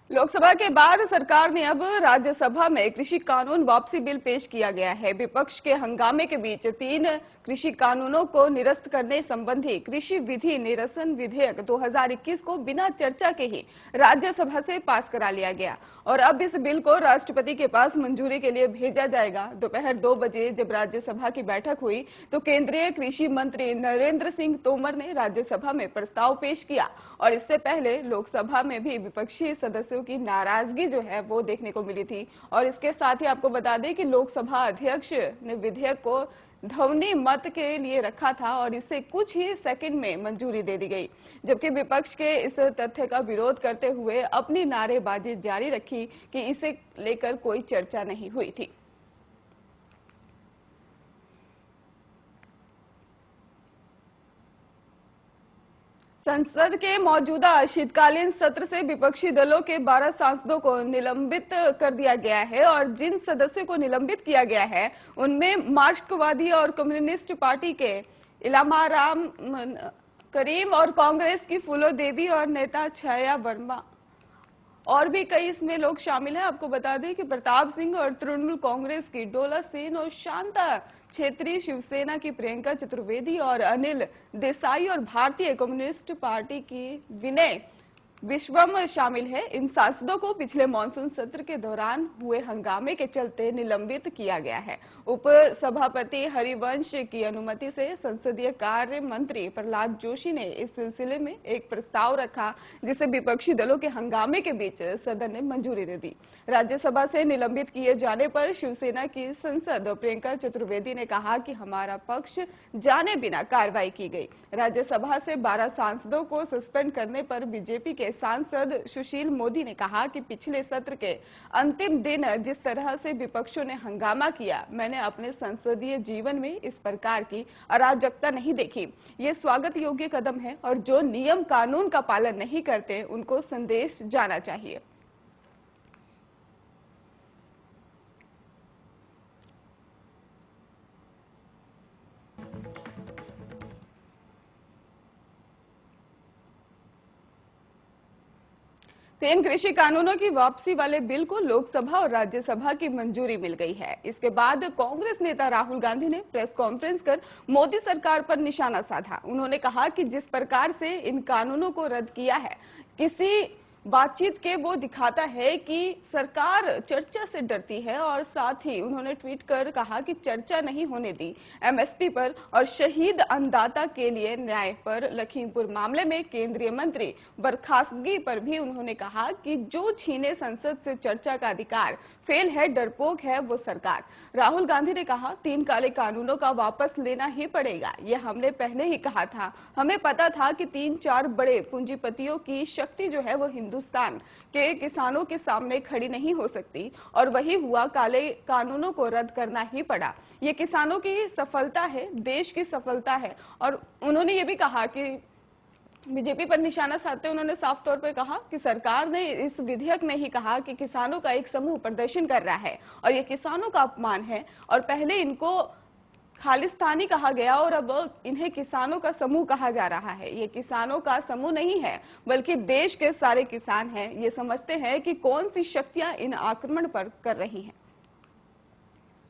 लोकसभा के बाद सरकार ने अब राज्यसभा में कृषि कानून वापसी बिल पेश किया गया है। विपक्ष के हंगामे के बीच 3 कृषि कानूनों को निरस्त करने संबंधी कृषि विधि निरसन विधेयक 2021 को बिना चर्चा के ही राज्यसभा से पास करा लिया गया और अब इस बिल को राष्ट्रपति के पास मंजूरी के लिए भेजा जाएगा। दोपहर 2 बजे जब राज्यसभा की बैठक हुई तो केंद्रीय कृषि मंत्री नरेंद्र सिंह तोमर ने राज्यसभा में प्रस्ताव पेश किया और इससे पहले लोकसभा में भी विपक्षी सदस्यों की नाराजगी जो है वो देखने को मिली थी। और इसके साथ ही आपको बता दें कि लोकसभा अध्यक्ष ने विधेयक को ध्वनि मत के लिए रखा था और इसे कुछ ही सेकंड में मंजूरी दे दी गई, जबकि विपक्ष के इस तथ्य का विरोध करते हुए अपनी नारेबाजी जारी रखी कि इसे लेकर कोई चर्चा नहीं हुई थी। संसद के मौजूदा शीतकालीन सत्र से विपक्षी दलों के 12 सांसदों को निलंबित कर दिया गया है और जिन सदस्यों को निलंबित किया गया है उनमें मार्क्सवादी और कम्युनिस्ट पार्टी के इलामाराम करीम और कांग्रेस की फूलो देवी और नेता छाया वर्मा और भी कई इसमें लोग शामिल हैं। आपको बता दें कि प्रताप सिंह और तृणमूल कांग्रेस की डोला सेन और शांता क्षेत्रीय शिवसेना की प्रियंका चतुर्वेदी और अनिल देसाई और भारतीय कम्युनिस्ट पार्टी की विनय विश्वम शामिल है। इन सांसदों को पिछले मानसून सत्र के दौरान हुए हंगामे के चलते निलंबित किया गया है। उप सभापति हरिवंश की अनुमति से संसदीय कार्य मंत्री प्रहलाद जोशी ने इस सिलसिले में एक प्रस्ताव रखा जिसे विपक्षी दलों के हंगामे के बीच सदन ने मंजूरी दे दी। राज्यसभा से निलंबित किए जाने पर शिवसेना की सांसद प्रियंका चतुर्वेदी ने कहा कि हमारा पक्ष जाने बिना कार्रवाई की गई। राज्यसभा से 12 सांसदों को सस्पेंड करने पर बीजेपी के सांसद सुशील मोदी ने कहा कि पिछले सत्र के अंतिम दिन जिस तरह से विपक्षों ने हंगामा किया, मैंने अपने संसदीय जीवन में इस प्रकार की अराजकता नहीं देखी। ये स्वागत योग्य कदम है और जो नियम कानून का पालन नहीं करते उनको संदेश जाना चाहिए। तीन कृषि कानूनों की वापसी वाले बिल को लोकसभा और राज्यसभा की मंजूरी मिल गई है। इसके बाद कांग्रेस नेता राहुल गांधी ने प्रेस कॉन्फ्रेंस कर मोदी सरकार पर निशाना साधा। उन्होंने कहा कि जिस प्रकार से इन कानूनों को रद्द किया है, किसी बातचीत के वो दिखाता है कि सरकार चर्चा से डरती है और साथ ही उन्होंने ट्वीट कर कहा कि चर्चा नहीं होने दी एमएसपी पर और शहीद अन्नदाता के लिए न्याय पर। लखीमपुर मामले में केंद्रीय मंत्री बर्खास्तगी पर भी उन्होंने कहा कि जो छीने संसद से चर्चा का अधिकार, फेल है, डरपोक है वो सरकार। राहुल गांधी ने कहा 3 काले कानूनों का वापस लेना ही पड़ेगा, ये हमने पहले ही कहा था। हमें पता था कि 3-4 बड़े पूंजीपतियों की शक्ति जो है वो हिंदुस्तान के किसानों के सामने खड़ी नहीं हो सकती और वही हुआ, काले कानूनों को रद्द करना ही पड़ा। ये किसानों की सफलता है, देश की सफलता है। और उन्होंने ये भी कहा कि बीजेपी पर निशाना साधते उन्होंने साफ तौर पर कहा कि सरकार ने इस विधेयक में ही कहा कि किसानों का एक समूह प्रदर्शन कर रहा है और ये किसानों का अपमान है और पहले इनको खालिस्तानी कहा गया और अब इन्हें किसानों का समूह कहा जा रहा है। ये किसानों का समूह नहीं है बल्कि देश के सारे किसान हैं। ये समझते हैं कि कौन सी शक्तियां इन आक्रमण पर कर रही हैं।